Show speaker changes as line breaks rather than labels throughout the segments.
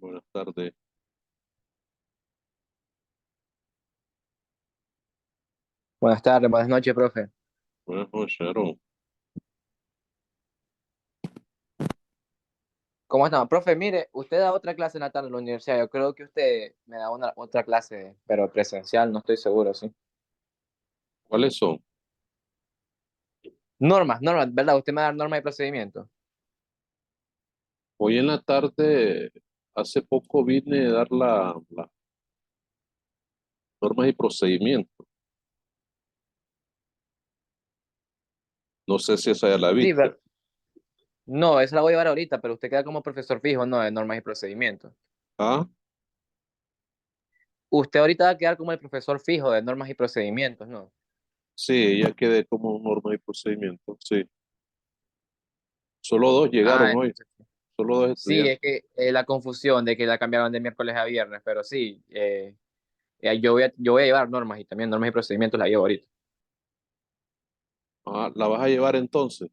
Buenas tardes.
Buenas tardes, buenas noches, profe.
Buenas noches, Aaron.
¿Cómo está? Profe, mire, usted da otra clase en la tarde en la universidad. Yo creo que usted me da otra clase, pero presencial, no estoy seguro, sí.
¿Cuáles son?
Normas, ¿verdad? Usted me da normas y procedimientos.
Hoy en la tarde, hace poco vine a dar las normas y procedimientos. No sé si esa ya la
Sí,
viste.
no, esa la voy a llevar ahorita, pero usted queda como profesor fijo, ¿no? De normas y procedimientos.
Ah,
Usted ahorita va a quedar como el profesor fijo de normas y procedimientos, ¿no?
sí, ya quedé como normas y procedimientos. Sí. Solo dos llegaron
Ah,
hoy,
entonces.
solo dos
Sí,
estudiantes.
es que la confusión de que la cambiaron de miércoles a viernes, pero sí, yo voy a llevar normas y también normas y procedimientos la llevo ahorita.
Ah, ¿la vas a llevar entonces?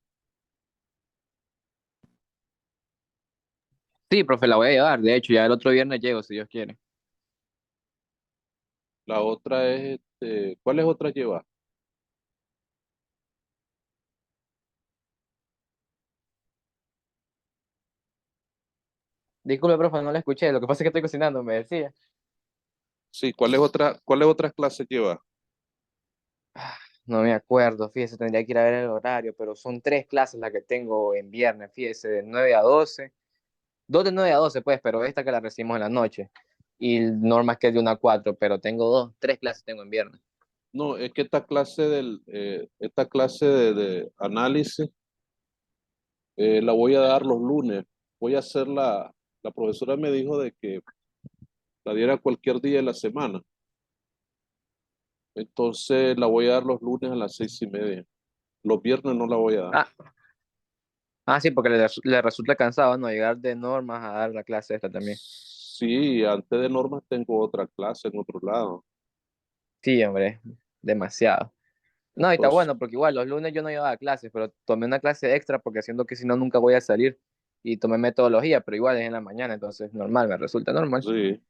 Sí, profe, la voy a llevar. De hecho, ya el otro viernes llego, si Dios quiere.
La otra es, ¿cuáles otras llevas?
Disculpe, profe, no la escuché. Lo que pasa es que estoy cocinando, me decía.
Sí, ¿cuáles otras clases llevas?
Ah, no me acuerdo, fíjese, tendría que ir a ver el horario, pero son tres clases las que tengo en viernes, fíjese, de 9 a 12. Dos de 9 a 12, pues, pero esta que la recibimos en la noche. Y normas que es de 1 a 4, pero tengo tres clases tengo en viernes.
No, es que esta clase de análisis la voy a dar los lunes. Voy a hacer la profesora me dijo de que la diera cualquier día de la semana. Entonces la voy a dar los lunes a las 6:30. Los viernes no la voy a dar.
Ah, sí, porque le resulta cansado, ¿no? Llegar de normas a dar la clase esta también.
Sí, antes de normas tengo otra clase en otro lado.
Sí, hombre, demasiado. No, y está
Entonces,
bueno, porque igual los lunes yo no llevaba clases, pero tomé una clase extra porque siento que si no nunca voy a salir y tomé metodología, pero igual es en la mañana, entonces normal, me resulta normal.
sí,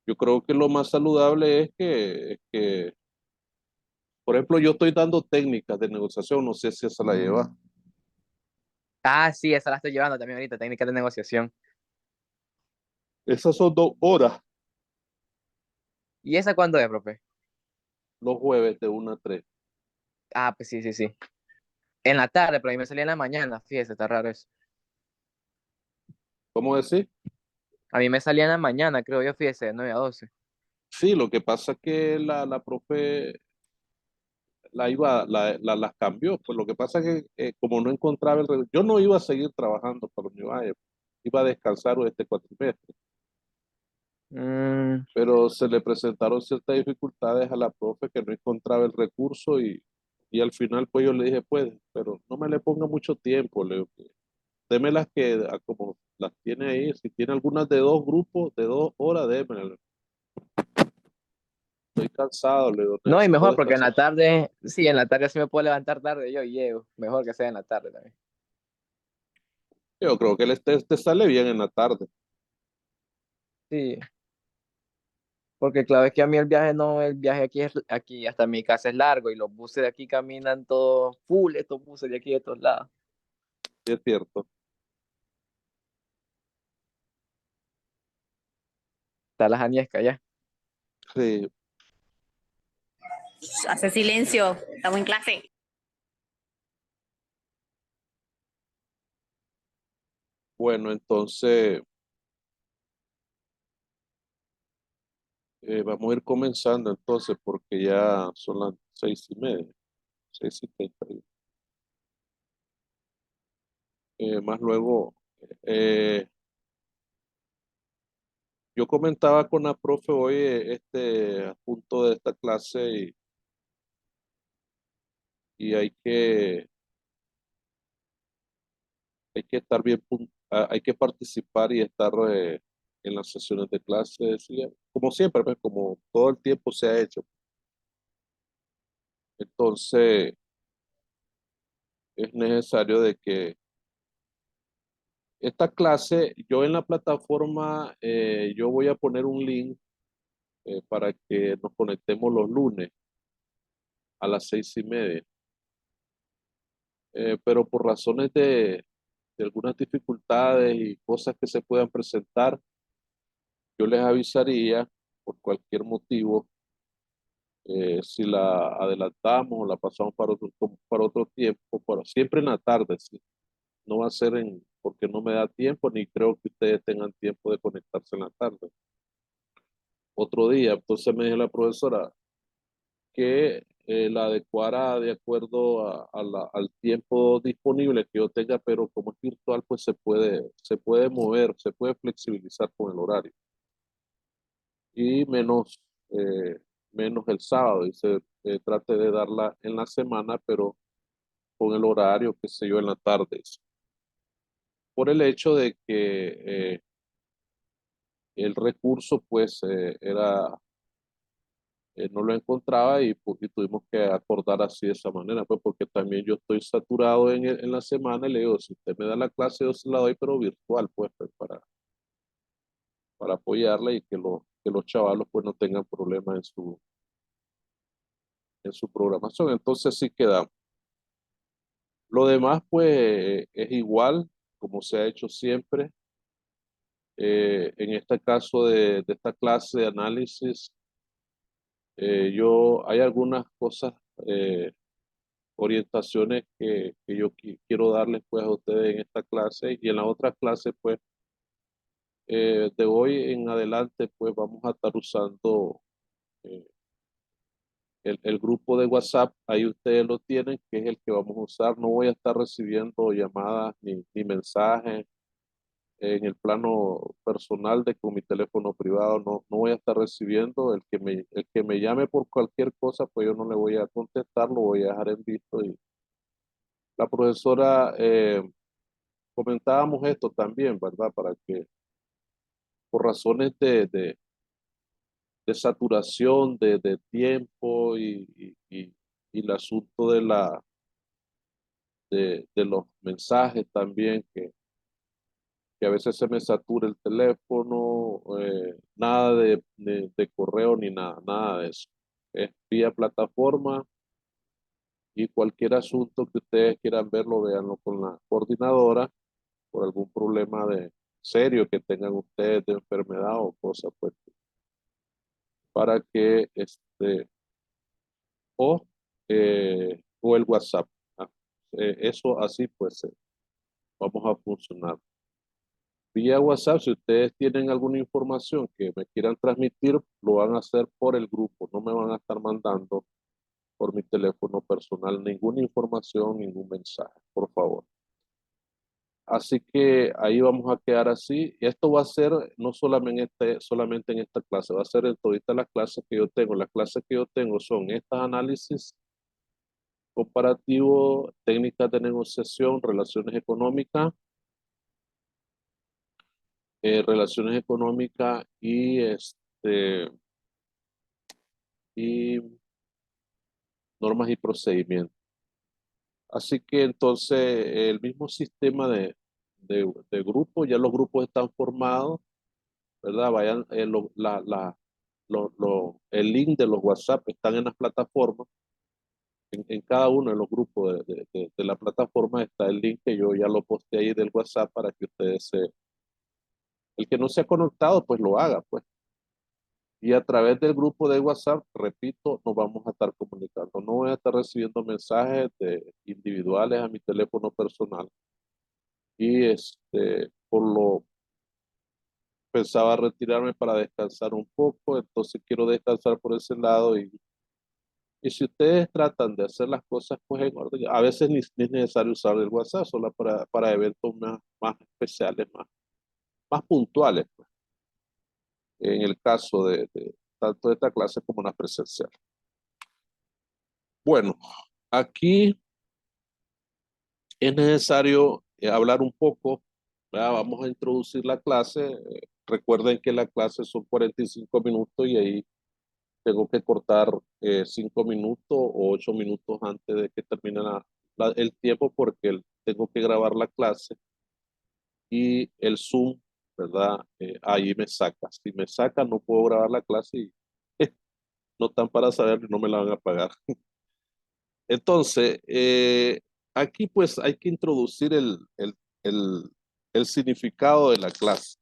yo creo que lo más saludable es que, por ejemplo, yo estoy dando técnicas de negociación, no sé si esa la lleva.
Ah, sí, esa la estoy llevando también ahorita, técnicas de negociación.
Esas son 2 horas,
¿Y esa cuándo es, profe?
los jueves de 1 a 3.
Ah, pues sí, sí, sí. En la tarde, pero a mí me salía en la mañana, fíjese, está raro eso.
¿Cómo decir?
A mí me salía en la mañana, creo yo, fíjese, de 9 a 12.
Sí, lo que pasa es que la profe las cambió. Pues lo que pasa es que como no encontraba yo no iba a seguir trabajando para Univalle, iba a descansar este cuatrimestre,
Mm,
pero se le presentaron ciertas dificultades a la profe que no encontraba el recurso y al final pues yo le dije, pues, pero no me le ponga mucho tiempo, le digo, deme las que como las tiene ahí, si tiene algunas de 2 grupos, de 2 horas, démela. Estoy cansado, le digo,
no, y
necesito
mejor, porque en
descansar.
la tarde, sí, en la tarde sí me puedo levantar tarde yo y llego. Mejor que sea en la tarde también.
Yo creo que te sale bien en la tarde.
Sí. Porque claro, es que a mí el viaje no, el viaje aquí hasta mi casa es largo y los buses de aquí caminan todos full, estos buses de aquí de todos lados.
Sí, es cierto.
Está la Janiesca ya.
Sí,
Hace silencio, estamos en clase.
bueno, entonces vamos a ir comenzando entonces porque ya son las 6:30, 6:30. Más luego, eh, yo comentaba con la profe hoy este punto de esta clase y hay que estar bien, hay que participar y estar en las sesiones de clase, sí, como siempre, pues, como todo el tiempo se ha hecho. Entonces, es necesario de que Esta clase, yo en la plataforma, yo voy a poner un link para que nos conectemos los lunes a las 6:30. Pero por razones de algunas dificultades y cosas que se puedan presentar, yo les avisaría por cualquier motivo si la adelantamos o la pasamos para otro tiempo, pero siempre en la tarde, sí. No va a ser porque no me da tiempo, ni creo que ustedes tengan tiempo de conectarse en la tarde. Otro día, entonces me dijo la profesora que la adecuara de acuerdo al tiempo disponible que yo tenga, pero como es virtual, pues se puede mover, se puede flexibilizar con el horario. Y menos el sábado, y se trate de darla en la semana, pero con el horario, qué sé yo, en la tarde. Por el hecho de que el recurso, pues, no lo encontraba y tuvimos que acordar así de esa manera, pues, porque también yo estoy saturado en la semana y le digo, si usted me da la clase, yo se la doy, pero virtual, pues, para apoyarla y que los chavalos, pues, no tengan problemas en su programación. Entonces, sí quedamos. Lo demás, pues, es igual, como se ha hecho siempre. En este caso de esta clase de análisis, hay algunas cosas, orientaciones que yo quiero darles pues a ustedes en esta clase y en la otra clase pues de hoy en adelante pues vamos a estar usando eh, el grupo de WhatsApp, ahí ustedes lo tienen, que es el que vamos a usar. No voy a estar recibiendo llamadas ni mensajes en el plano personal de con mi teléfono privado, no voy a estar recibiendo. El que me llame por cualquier cosa, pues yo no le voy a contestar, lo voy a dejar en visto. Y la profesora, comentábamos esto también, ¿verdad? Para que por razones de saturación de tiempo y el asunto de los mensajes también, que a veces se me satura el teléfono, nada de correo ni nada de eso. Es vía plataforma y cualquier asunto que ustedes quieran verlo, véanlo con la coordinadora por algún problema serio que tengan ustedes de enfermedad o cosas, pues, para que o el WhatsApp. ah, Eso así, pues, vamos a funcionar. Vía WhatsApp, si ustedes tienen alguna información que me quieran transmitir, lo van a hacer por el grupo, no me van a estar mandando por mi teléfono personal ninguna información, ningún mensaje, por favor. Así que ahí vamos a quedar así. Esto va a ser no solamente en esta clase, va a ser en todas las clases que yo tengo. Las clases que yo tengo son estas: análisis comparativo, técnicas de negociación, relaciones económicas y normas y procedimientos. Así que entonces el mismo sistema de grupo, ya los grupos están formados, ¿verdad? Vayan, el link de los WhatsApp están en las plataformas. En cada uno de los grupos de la plataforma está el link que yo ya lo posté ahí del WhatsApp para que el que no se ha conectado, pues lo haga, pues. Y a través del grupo de WhatsApp, repito, nos vamos a estar comunicando. No voy a estar recibiendo mensajes individuales a mi teléfono personal. Y pensaba retirarme para descansar un poco, entonces quiero descansar por ese lado. Y si ustedes tratan de hacer las cosas pues en orden, a veces ni es necesario usar el WhatsApp, solo para eventos más especiales, más puntuales, pues, en el caso de tanto de esta clase como la presencial. Bueno, aquí es necesario hablar un poco, ¿verdad? Vamos a introducir la clase. Recuerden que la clase son 45 minutos y ahí tengo que cortar 5 minutos o 8 minutos antes de que termine el tiempo porque tengo que grabar la clase y el Zoom, ¿verdad? Ahí me saca. Si me saca, no puedo grabar la clase y no están para saber que no me la van a pagar. Entonces, aquí pues hay que introducir el, el significado de la clase.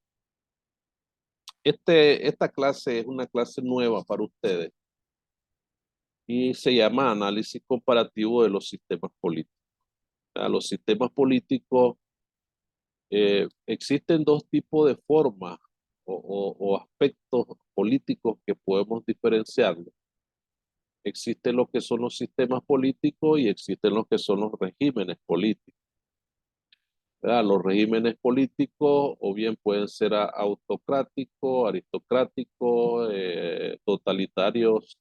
Esta clase es una clase nueva para ustedes y se llama análisis comparativo de los sistemas políticos. Los sistemas políticos, existen dos tipos de formas o aspectos políticos que podemos diferenciarlos. Existen lo que son los sistemas políticos y existen lo que son los regímenes políticos. ¿Verdad? Los regímenes políticos o bien pueden ser autocráticos, aristocráticos, totalitarios,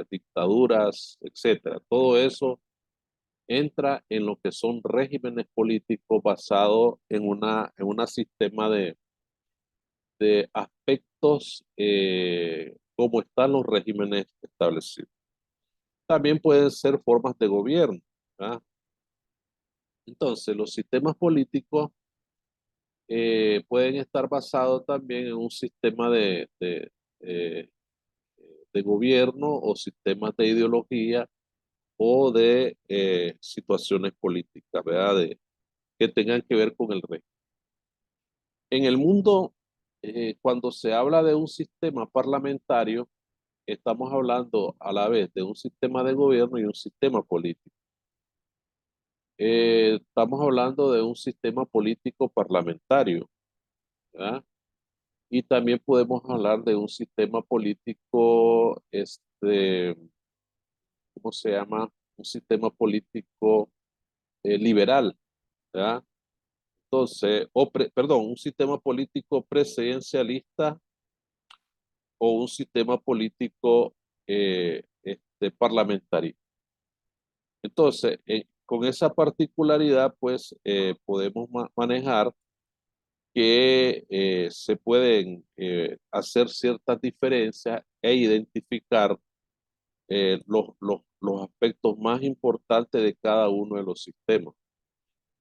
dictaduras, etcétera. Todo eso entra en lo que son regímenes políticos basados en una sistema de aspectos como están los regímenes establecidos. También pueden ser formas de gobierno, ¿verdad? Entonces, los sistemas políticos pueden estar basados también en un sistema eh, de gobierno o sistemas de ideología o de situaciones políticas, ¿verdad? Que tengan que ver con el régimen. En el mundo, cuando se habla de un sistema parlamentario, estamos hablando a la vez de un sistema de gobierno y un sistema político. Estamos hablando de un sistema político parlamentario, ¿verdad? Y también podemos hablar de un sistema político, ¿cómo se llama? Un sistema político liberal, ¿verdad? Entonces, perdón, un sistema político presidencialista o un sistema político parlamentario. Entonces, con esa particularidad, pues podemos manejar que se pueden hacer ciertas diferencias e identificar los aspectos más importantes de cada uno de los sistemas.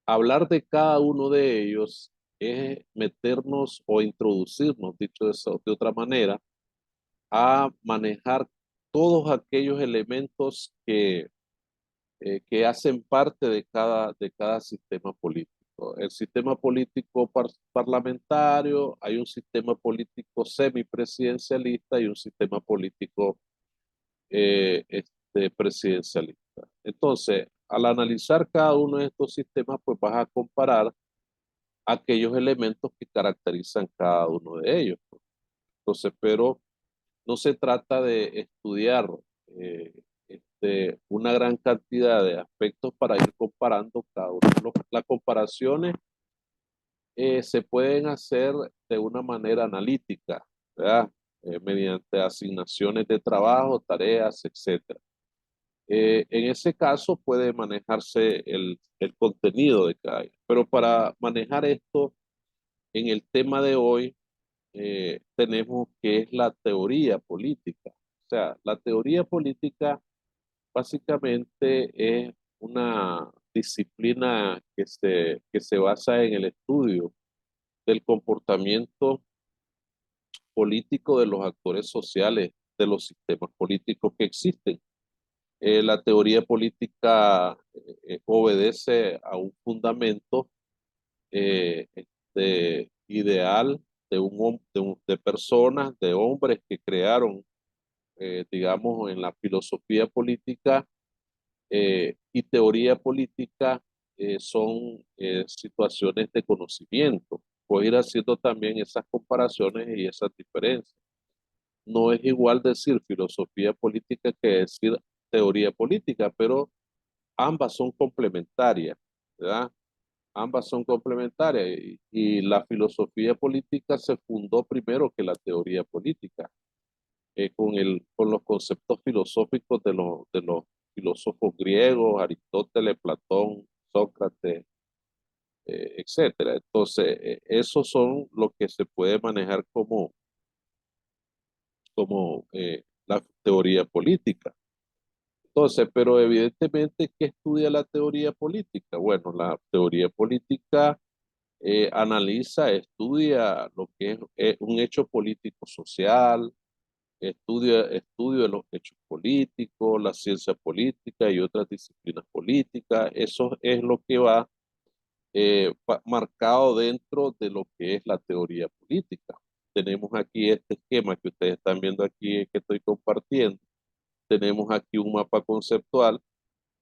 Hablar de cada uno de ellos es meternos o introducirnos, dicho de otra manera, a manejar todos aquellos elementos que hacen parte de cada sistema político. El sistema político parlamentario, hay un sistema político semipresidencialista y un sistema político presidencialista. Entonces, al analizar cada uno de estos sistemas, pues vas a comparar aquellos elementos que caracterizan cada uno de ellos. Entonces, pero no se trata de estudiar eh, una gran cantidad de aspectos para ir comparando cada uno. Las comparaciones se pueden hacer de una manera analítica, ¿verdad? Mediante asignaciones de trabajo, tareas, etcétera. En ese caso puede manejarse el contenido de cada área. Pero para manejar esto en el tema de hoy, tenemos que es la teoría política. O sea, la teoría política básicamente es una disciplina que se basa en el estudio del comportamiento político de los actores sociales de los sistemas políticos que existen. La teoría política obedece a un fundamento ideal de personas, de hombres que crearon, digamos, en la filosofía política y teoría política son situaciones de conocimiento. Puedo ir haciendo también esas comparaciones y esas diferencias. No es igual decir filosofía política que decir teoría política, pero ambas son complementarias, ¿verdad? Ambas son complementarias y la filosofía política se fundó primero que la teoría política, con los conceptos filosóficos de los filósofos griegos, Aristóteles, Platón, Sócrates, etcétera. Entonces, esos son lo que se puede manejar como la teoría política. Entonces, pero evidentemente, ¿qué estudia la teoría política? Bueno, la teoría política analiza, estudia lo que es un hecho político social, estudio de los hechos políticos, la ciencia política y otras disciplinas políticas. Eso es lo que va marcado dentro de lo que es la teoría política. Tenemos aquí este esquema que ustedes están viendo aquí que estoy compartiendo. Tenemos aquí un mapa conceptual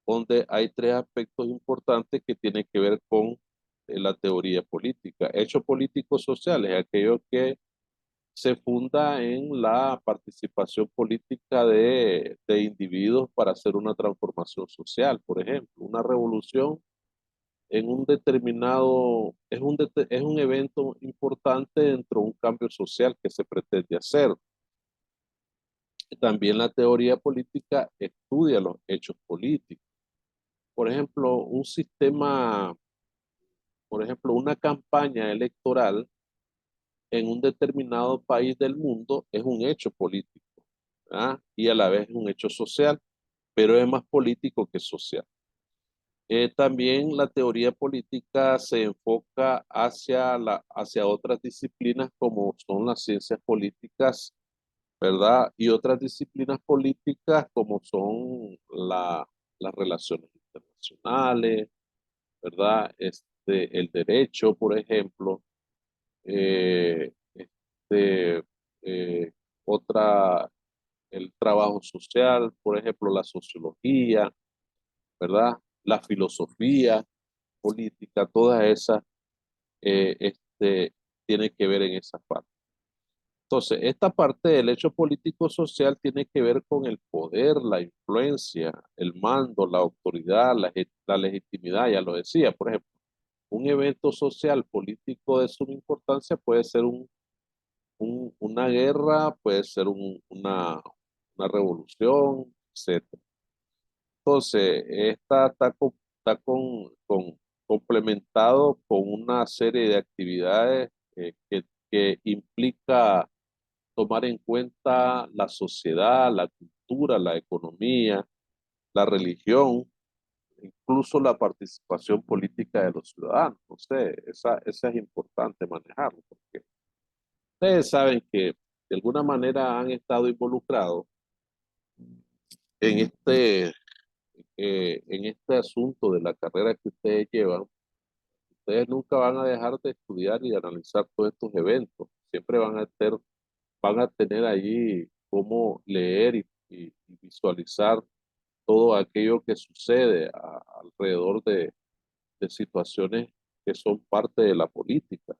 donde hay tres aspectos importantes que tienen que ver con la teoría política. Hechos políticos sociales, aquellos que se funda en la participación política de individuos para hacer una transformación social, por ejemplo. Una revolución en un determinado, es un evento importante dentro de un cambio social que se pretende hacer. También la teoría política estudia los hechos políticos. Por ejemplo, por ejemplo, una campaña electoral en un determinado país del mundo es un hecho político, ¿ah? Y a la vez es un hecho social, pero es más político que social. También la teoría política se enfoca hacia otras disciplinas como son las ciencias políticas, ¿verdad? Y otras disciplinas políticas como son las relaciones internacionales, ¿verdad? El derecho, por ejemplo, eh, este, eh, otra, el trabajo social, por ejemplo, la sociología, ¿verdad? La filosofía política, todas esas tienen que ver en esa parte. Entonces, esta parte del hecho político social tiene que ver con el poder, la influencia, el mando, la autoridad, la legitimidad, ya lo decía, por ejemplo, un evento social político de suma importancia puede ser una guerra, puede ser una revolución, etcétera. Entonces, esta complementado con una serie de actividades que implica tomar en cuenta la sociedad, la cultura, la economía, la religión, incluso la participación política de los ciudadanos. No sé, esa es importante manejarlo, porque ustedes saben que de alguna manera han estado involucrados en en este asunto de la carrera que ustedes llevan. Ustedes nunca van a dejar de estudiar y de analizar todos estos eventos. Siempre van a tener allí cómo leer y visualizar todo aquello que sucede alrededor de situaciones que son parte de la política.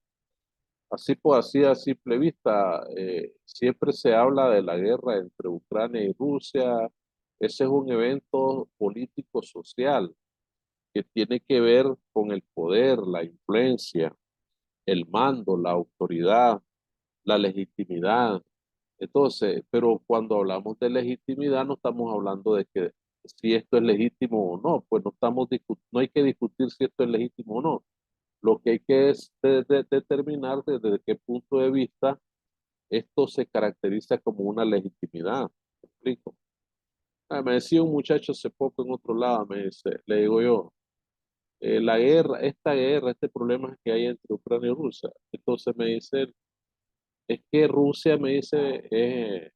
Así pues, así a simple vista, siempre se habla de la guerra entre Ucrania y Rusia. Ese es un evento político-social que tiene que ver con el poder, la influencia, el mando, la autoridad, la legitimidad. Entonces, pero cuando hablamos de legitimidad no estamos hablando de que si esto es legítimo o no, pues no hay que discutir si esto es legítimo o no. Lo que hay que es determinar desde qué punto de vista esto se caracteriza como una legitimidad. ¿Me explico? Me decía un muchacho hace poco en otro lado, me dice, le digo yo, esta guerra, este problema que hay entre Ucrania y Rusia. Entonces me dice él, es que Rusia me dice,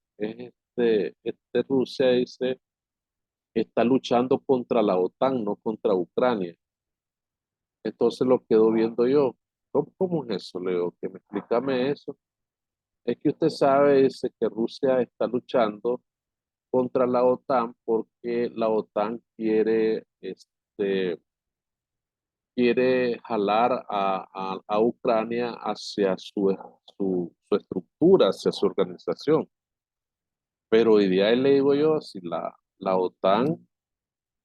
Rusia dice, está luchando contra la OTAN, no contra Ucrania. Entonces lo quedo viendo yo. ¿Cómo es eso, Leo? Que me explícame eso. Es que usted sabe, dice que Rusia está luchando contra la OTAN porque la OTAN quiere jalar a Ucrania hacia su estructura, hacia su organización. Pero hoy día le digo yo, si la OTAN, o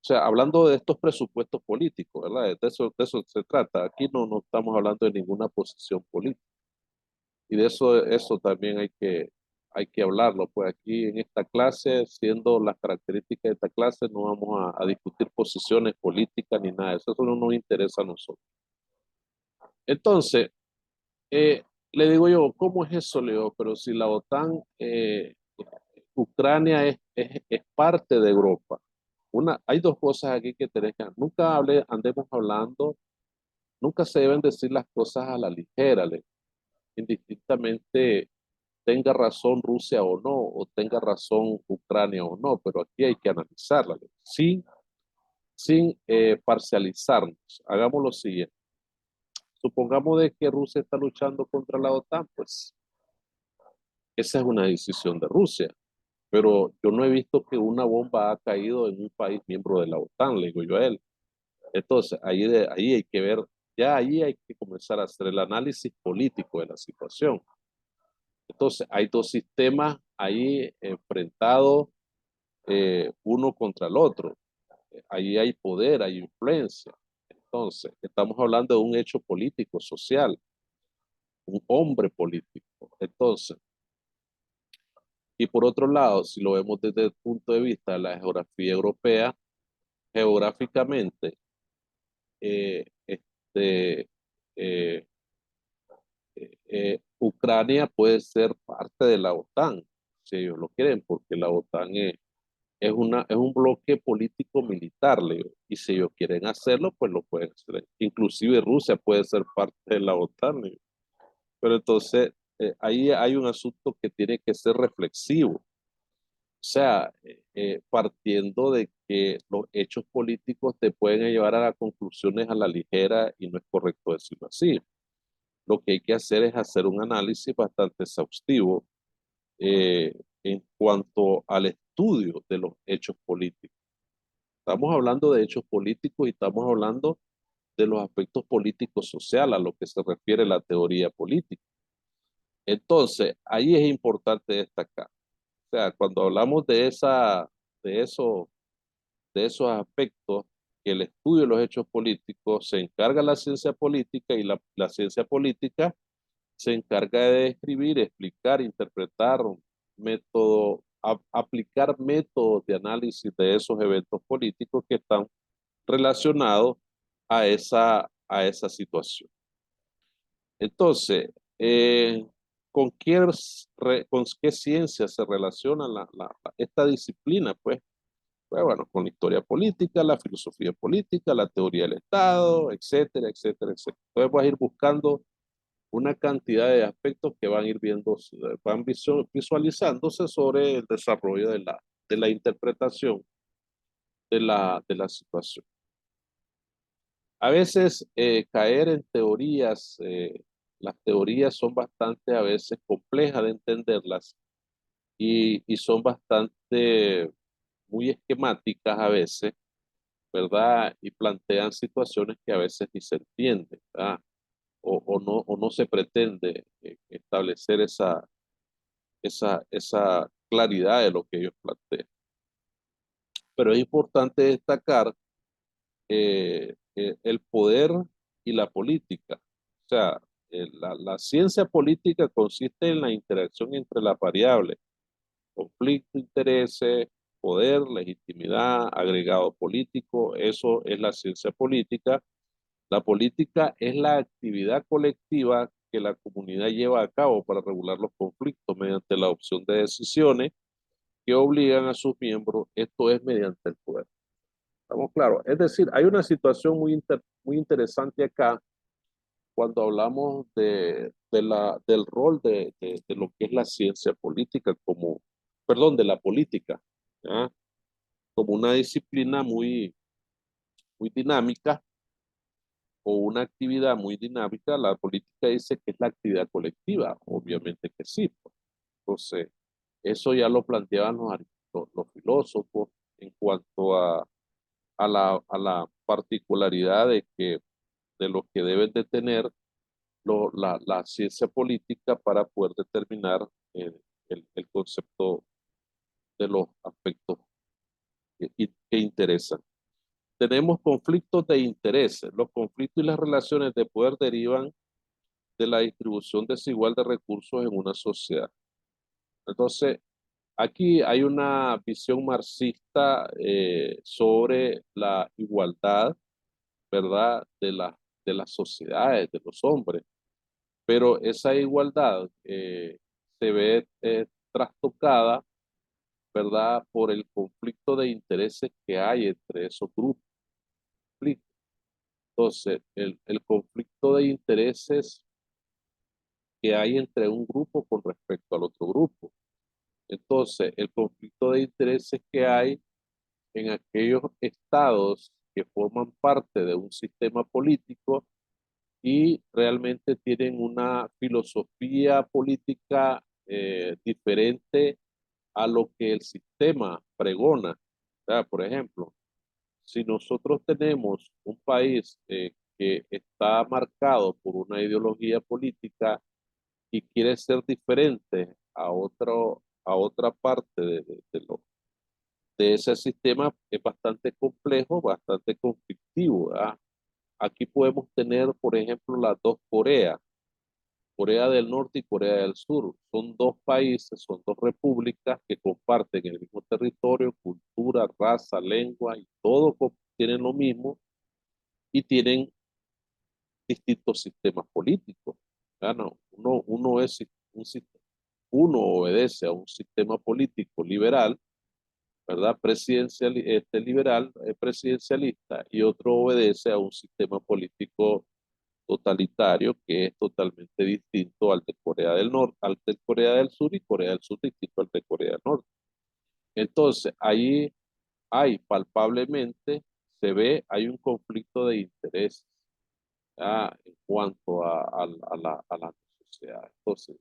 sea, hablando de estos presupuestos políticos, ¿verdad? De eso se trata. Aquí no estamos hablando de ninguna posición política. Y de eso también hay que hablarlo. Pues aquí en esta clase, siendo las características de esta clase, no vamos a discutir posiciones políticas ni nada de eso. Eso no nos interesa a nosotros. Entonces, le digo yo, ¿cómo es eso, Leo? Pero si la OTAN, Ucrania es parte de Europa. Hay dos cosas aquí que tenés que, nunca andemos hablando nunca se deben decir las cosas a la ligera, indistintamente tenga razón Rusia o no, o tenga razón Ucrania o no, pero aquí hay que analizarla, sin parcializarnos. Hagamos lo siguiente. Supongamos de que Rusia está luchando contra la OTAN, pues esa es una decisión de Rusia, pero yo no he visto que una bomba ha caído en un país miembro de la OTAN, le digo yo a él. Entonces, ahí hay que ver, ya ahí hay que comenzar a hacer el análisis político de la situación. Entonces, hay dos sistemas ahí enfrentados uno contra el otro. Ahí hay poder, hay influencia. Entonces, estamos hablando de un hecho político, social, un hombre político. Entonces, y por otro lado, si lo vemos desde el punto de vista de la geografía europea, geográficamente, este, eh, Ucrania puede ser parte de la OTAN, si ellos lo quieren, porque la OTAN es un bloque político militar, Leo, y si ellos quieren hacerlo, pues lo pueden hacer. Inclusive Rusia puede ser parte de la OTAN, Leo. Pero entonces ahí hay un asunto que tiene que ser reflexivo. O sea, partiendo de que los hechos políticos te pueden llevar a las conclusiones a la ligera y no es correcto decirlo así. Lo que hay que hacer es hacer un análisis bastante exhaustivo eh, en cuanto al estudio de los hechos políticos. Estamos hablando de hechos políticos y estamos hablando de los aspectos políticos sociales a lo que se refiere la teoría política. Entonces, ahí es importante destacar. O sea, cuando hablamos de eso, de esos aspectos, que el estudio de los hechos políticos se encarga la ciencia política y la ciencia política se encarga de describir, explicar, interpretar aplicar métodos de análisis de esos eventos políticos que están relacionados a esa situación. Entonces, ¿con qué ciencia se relaciona esta disciplina? Pues bueno, con la historia política, la filosofía política, la teoría del Estado, etcétera, etcétera, etcétera. Entonces vas a ir buscando una cantidad de aspectos que van a ir viendo, visualizándose sobre el desarrollo de la interpretación de la situación. A veces caer en teorías, las teorías son bastante a veces complejas de entenderlas y son bastante muy esquemáticas a veces, ¿verdad? Y plantean situaciones que a veces ni se entienden, ¿verdad? O no se pretende establecer esa claridad de lo que ellos plantean. Pero es importante destacar el poder y la política. O sea, la ciencia política consiste en la interacción entre las variables, conflicto, intereses, poder, legitimidad, agregado político, eso es la ciencia política. La política es la actividad colectiva que la comunidad lleva a cabo para regular los conflictos mediante la adopción de decisiones que obligan a sus miembros, esto es mediante el poder. ¿Estamos claros? Es decir, hay una situación muy interesante acá cuando hablamos del rol de lo que es la ciencia política perdón, de la política, ¿ya? Como una disciplina muy dinámica o una actividad muy dinámica. La política dice que es la actividad colectiva, obviamente que sí, pues. Entonces, eso ya lo planteaban los filósofos en cuanto a la particularidad de lo que deben de tener la ciencia política para poder determinar el concepto de los aspectos que interesan. Tenemos conflictos de intereses. Los conflictos y las relaciones de poder derivan de la distribución desigual de recursos en una sociedad. Entonces, aquí hay una visión marxista sobre la igualdad, ¿verdad? De las sociedades, de los hombres. Pero esa igualdad se ve trastocada, ¿verdad? Por el conflicto de intereses que hay entre esos grupos. Entonces, el conflicto de intereses que hay entre un grupo con respecto al otro grupo. Entonces, el conflicto de intereses que hay en aquellos estados que forman parte de un sistema político y realmente tienen una filosofía política diferente a lo que el sistema pregona. ¿Verdad? Por ejemplo, si nosotros tenemos un país que está marcado por una ideología política y quiere ser diferente a otra parte de ese sistema, es bastante complejo, bastante conflictivo, ¿verdad? Aquí podemos tener, por ejemplo, las dos Coreas, Corea del Norte y Corea del Sur. Son dos países, son dos repúblicas que comparten el mismo territorio, cultura, raza, lengua y todo tienen lo mismo y tienen distintos sistemas políticos. No, uno es un, uno obedece a un sistema político liberal, ¿verdad? Liberal, presidencialista, y otro obedece a un sistema político totalitario que es totalmente distinto al de Corea del Norte, al de Corea del Sur, y Corea del Sur distinto al de Corea del Norte. Entonces, ahí hay palpablemente, se ve, hay un conflicto de intereses en cuanto a la sociedad. Entonces,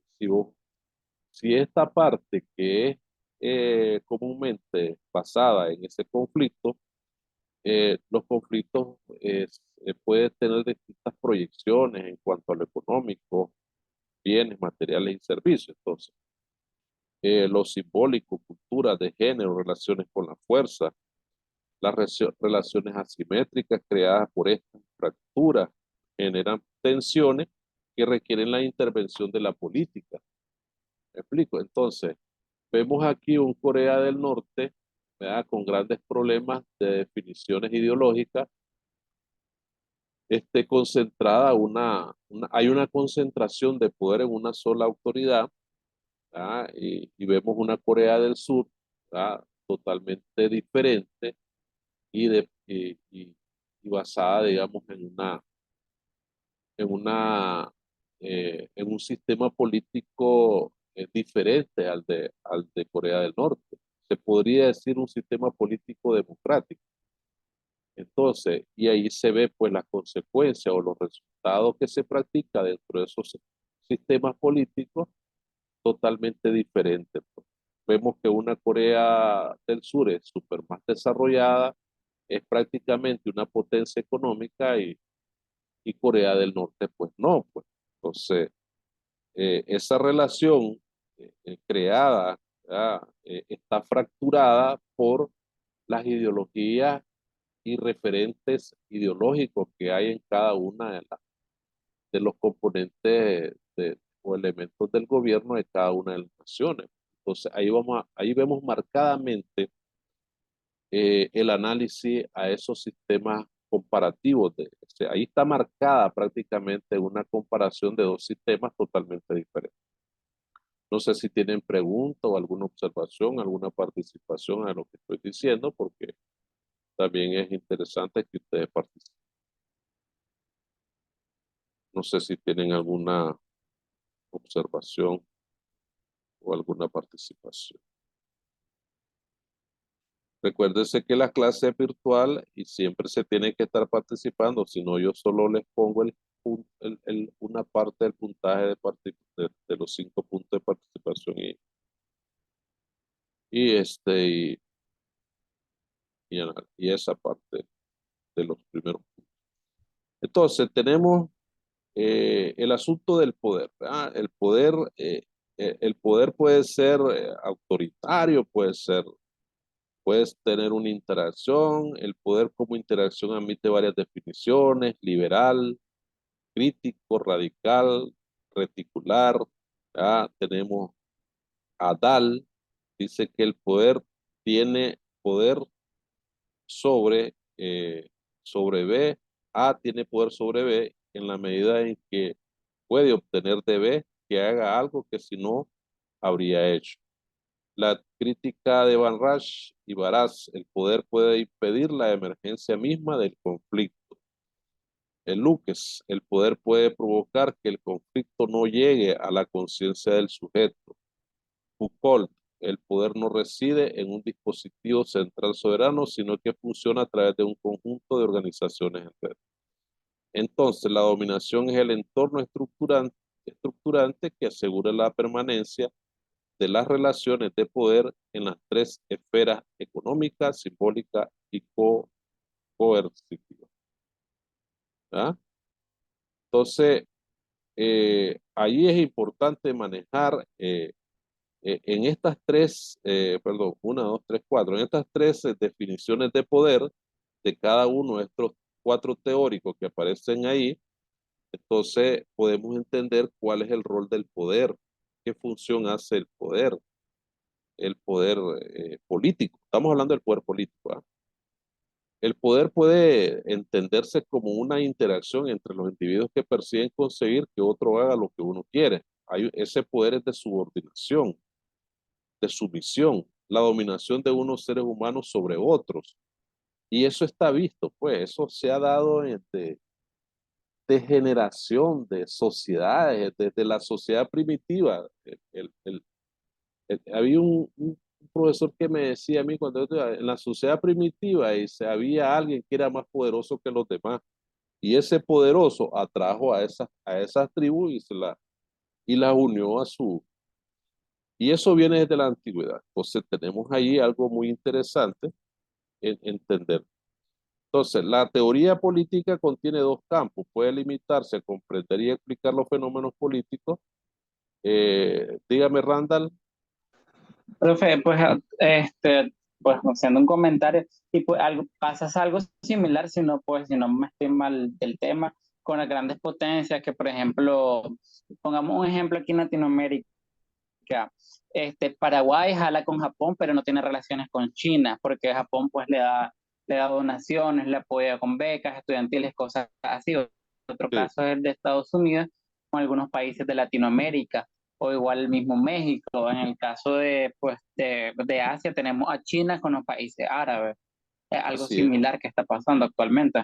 si esta parte que es comúnmente basada en ese conflicto, los conflictos pueden tener distintas proyecciones en cuanto a lo económico, bienes, materiales y servicios. Entonces, lo simbólico, cultura de género, relaciones con la fuerza, las relaciones asimétricas creadas por estas fracturas generan tensiones que requieren la intervención de la política. ¿Me explico? Entonces, vemos aquí un Corea del Norte, ¿verdad? Con grandes problemas de definiciones ideológicas, concentrada hay una concentración de poder en una sola autoridad, ¿verdad? Y vemos una Corea del Sur, ¿verdad? Totalmente diferente y basada, digamos, en una, en un sistema político diferente al de Corea del Norte. Se podría decir un sistema político democrático. Entonces, y ahí se ve pues las consecuencias o los resultados que se practica dentro de esos sistemas políticos totalmente diferentes, pues. Vemos que una Corea del Sur es súper más desarrollada, es prácticamente una potencia económica y Corea del Norte pues no, pues. Entonces, esa relación creada, está fracturada por las ideologías y referentes ideológicos que hay en cada una de los componentes o elementos del gobierno de cada una de las naciones. Entonces, ahí vemos marcadamente el análisis a esos sistemas comparativos. O sea, ahí está marcada prácticamente una comparación de dos sistemas totalmente diferentes. No sé si tienen pregunta o alguna observación, alguna participación a lo que estoy diciendo, porque también es interesante que ustedes participen. No sé si tienen alguna observación o alguna participación. Recuérdense que la clase es virtual y siempre se tiene que estar participando, si no yo solo les pongo una parte del puntaje de los 5 puntos de participación y, este, y, y esa parte de los primeros puntos. Entonces tenemos el asunto del poder, ¿verdad? El poder puede ser autoritario, puedes tener una interacción. El poder como interacción admite varias definiciones: liberal, crítico, radical, reticular. ¿Ya? Tenemos Adal, dice que el poder tiene poder sobre, sobre B. A tiene poder sobre B en la medida en que puede obtener de B que haga algo que si no habría hecho. La crítica de Van Rasch y Baraz: el poder puede impedir la emergencia misma del conflicto. Lucas, el poder puede provocar que el conflicto no llegue a la conciencia del sujeto. Foucault, el poder no reside en un dispositivo central soberano, sino que funciona a través de un conjunto de organizaciones enteras. Entonces, la dominación es el entorno estructurante que asegura la permanencia de las relaciones de poder en las tres esferas: económica, simbólica y coercitiva. ¿Ah? Entonces, ahí es importante manejar en estas tres, perdón, una, dos, tres, cuatro, en estas tres definiciones de poder de cada uno de estos cuatro teóricos que aparecen ahí. Entonces podemos entender cuál es el rol del poder, qué función hace el poder político. Estamos hablando del poder político, ¿ah? El poder puede entenderse como una interacción entre los individuos que persiguen conseguir que otro haga lo que uno quiere. Ese poder es de subordinación, de sumisión, la dominación de unos seres humanos sobre otros. Y eso está visto, pues eso se ha dado de generación de sociedades, desde la sociedad primitiva. Había un profesor que me decía a mí cuando yo estudiaba, en la sociedad primitiva había alguien que era más poderoso que los demás. Y ese poderoso atrajo a esas tribus y las unió a su... Y eso viene desde la antigüedad. Entonces tenemos ahí algo muy interesante en entender. Entonces, la teoría política contiene dos campos. Puede limitarse a comprender y explicar los fenómenos políticos. Dígame, Randall.
Profe, pues, pues haciendo un comentario, y pues pasas algo similar, si no, pues, si no me estoy mal del tema, con las grandes potencias, que por ejemplo, pongamos un ejemplo aquí en Latinoamérica, Paraguay jala con Japón, pero no tiene relaciones con China, porque Japón pues le da donaciones, le apoya con becas estudiantiles, cosas así. Otro
Sí,
caso es el de Estados Unidos con algunos países de Latinoamérica, o igual el mismo México. En el caso pues, de Asia tenemos a China con los países árabes. Es algo
así es.
similar que está pasando actualmente.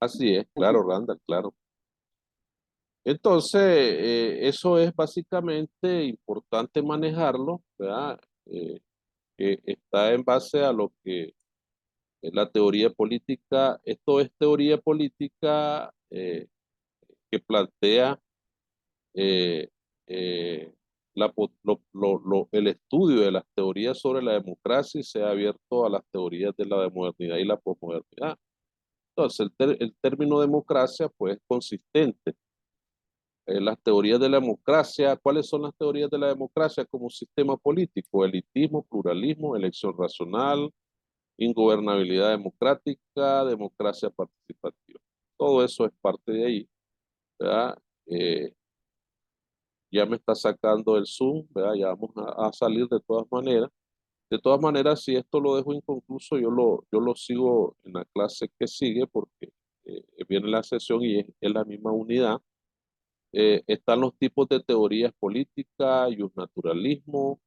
Así es, claro, Randall, claro. Entonces, eso es básicamente importante manejarlo, ¿verdad? Que está en base a lo que es la teoría política. Esto es teoría política que plantea eh, eh, el estudio de las teorías sobre la democracia y se ha abierto a las teorías de la modernidad y la posmodernidad. Entonces, el término democracia, pues, es consistente. Las teorías de la democracia, ¿cuáles son las teorías de la democracia como sistema político? Elitismo, pluralismo, elección racional, ingobernabilidad democrática, democracia participativa. Todo eso es parte de ahí, ¿verdad? Ya me está sacando el Zoom, ¿verdad? Ya vamos a salir de todas maneras. De todas maneras, si esto lo dejo inconcluso, yo lo sigo en la clase que sigue porque viene la sesión y es la misma unidad. Están los tipos de teorías políticas, naturalismo,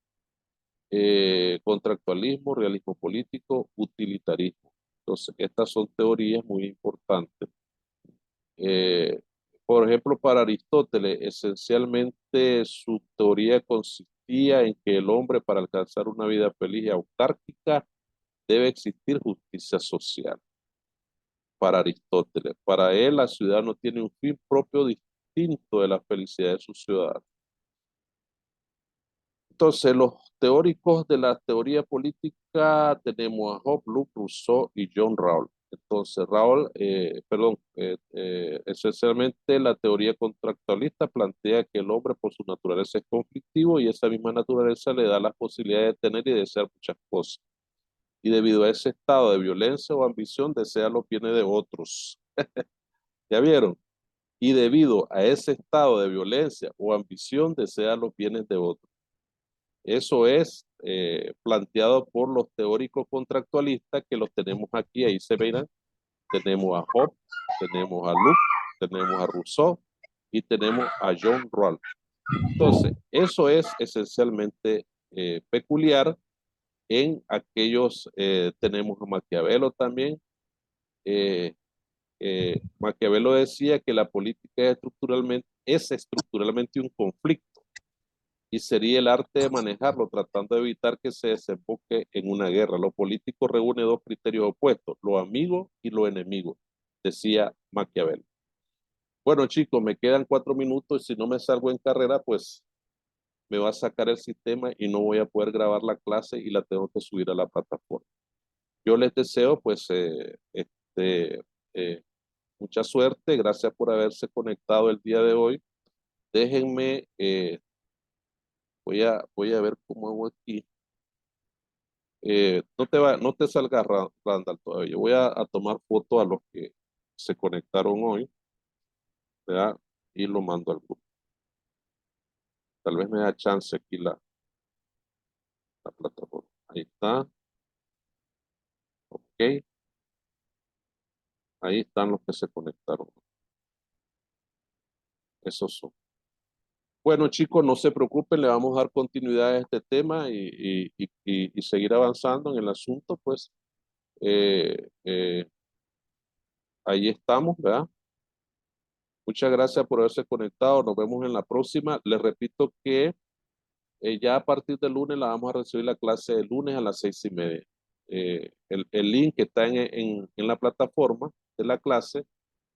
contractualismo, realismo político, utilitarismo. Entonces, estas son teorías muy importantes. Eh, por ejemplo, para Aristóteles, esencialmente su teoría consistía en que el hombre, para alcanzar una vida feliz y autárquica, debe existir justicia social. Para Aristóteles, para él, la ciudad no tiene un fin propio distinto de la felicidad de sus ciudadanos. Entonces, los teóricos de la teoría política tenemos a Hobbes, Locke, Rousseau y John Rawls. Entonces, esencialmente la teoría contractualista plantea que el hombre por su naturaleza es conflictivo y esa misma naturaleza le da la posibilidad de tener y desear muchas cosas. Y debido a ese estado de violencia o ambición, desea los bienes de otros. ¿Ya vieron? Y debido a ese estado de violencia o ambición, desea los bienes de otros. Eso es planteado por los teóricos contractualistas que los tenemos aquí, ahí se verán. Tenemos a Hobbes, tenemos a Locke, tenemos a Rousseau y tenemos a John Rawls. Entonces, eso es esencialmente peculiar en aquellos, tenemos a Maquiavelo también, eh, Maquiavelo decía que la política es estructuralmente un conflicto y sería el arte de manejarlo, tratando de evitar que se desemboque en una guerra. Lo político reúne dos criterios opuestos, lo amigo y lo enemigo, decía Maquiavelo. Bueno, chicos, me quedan 4 minutos y si no me salgo en carrera, pues me va a sacar el sistema y no voy a poder grabar la clase y la tengo que subir a la plataforma. Yo les deseo, pues, eh, mucha suerte. Gracias por haberse conectado el día de hoy. Déjenme, voy a ver cómo hago aquí. No te salga Randall todavía. Yo voy a tomar foto a los que se conectaron hoy, ¿verdad? Y lo mando al grupo. Tal vez me da chance aquí la plataforma. Ahí está. Ok. Ahí están los que se conectaron. Esos son. Bueno, chicos, no se preocupen, le vamos a dar continuidad a este tema y seguir avanzando en el asunto, pues eh, eh, ahí estamos, ¿verdad? Muchas gracias por haberse conectado, nos vemos en la próxima. Les repito que ya a partir del lunes la vamos a recibir la clase de lunes a las 6:30. El link que está en la plataforma de la clase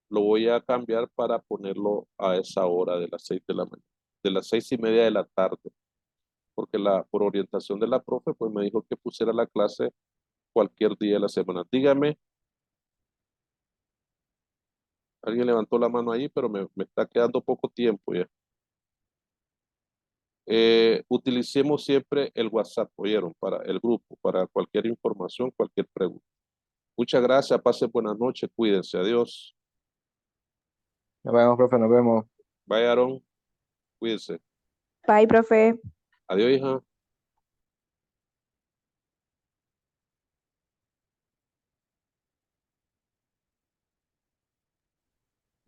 lo voy a cambiar para ponerlo a esa hora de las 6 de la mañana, de las 6:30 de la tarde, porque por orientación de la profe, pues me dijo que pusiera la clase cualquier día de la semana. Dígame, alguien levantó la mano ahí, pero me está quedando poco tiempo ya. Utilicemos siempre el WhatsApp, oyeron, para el grupo, para cualquier información, cualquier pregunta. Muchas gracias, pasen buenas noches, cuídense, adiós.
Nos vemos, profe, nos vemos.
Bye, Aaron, cuídense.
Bye, profe.
Adiós, hija.